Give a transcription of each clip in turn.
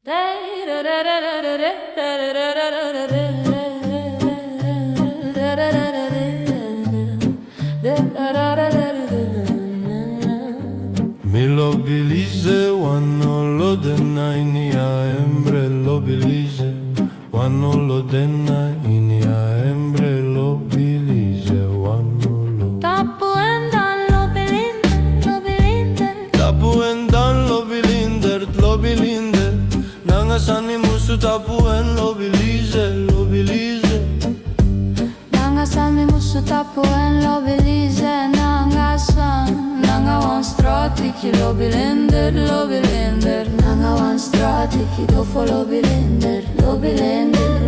Mi lo bilize, wano lo denai ni a embre lo bilize, wano lo denai ni a embre lo bilize, wano lo. Tapu endan lo bilinder, Tapu endan lo bilinder, nangasan mi musu tapu en lo bilize, lo bilize. nangasan mi musu tapu en lo bilize, nanga wan stratiki lo bilinder, nanga wan stratiki dofo lo bilinder,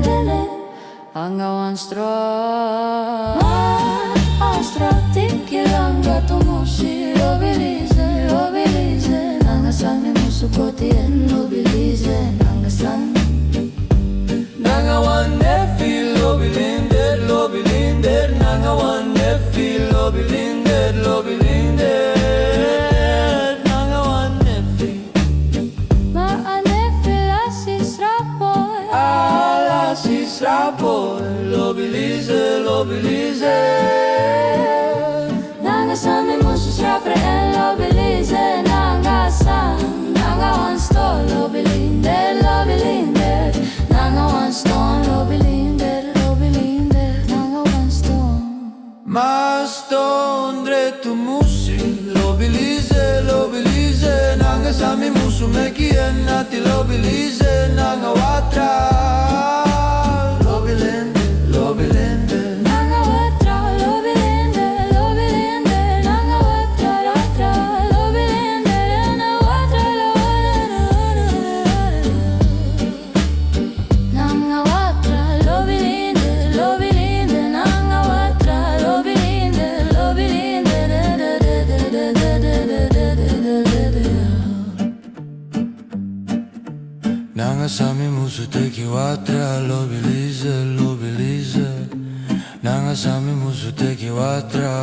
lele. Anga wan stratiki langa tu musi lo bilize, nangasan mi musu koti en lo bilize, nangasan. Nanga wan nefi lo bilinder, nanga wan nefi lo bilinder, nanga wan nefi. Ma anefi la sisrapoy, Ala si strapo, lo bilize, nangasan mi musu srapre en lo bilize, nangasan. Nanga wan sto lo bilinder, nanga wan stone lo bilinder, nanga wan stone. Ma stondre tu musi, lo bilize, nanga sami musu meki ennati lo bilize, nanga watra, lo bilende. Nanga watra lo bilinder, nanga watra lo bilinder, nanga watra lo nanga watra lo bilinder, nanga watra lo bilinder, Nanga sami musu teki watra, lo bilize, nanga sami musu teki watra.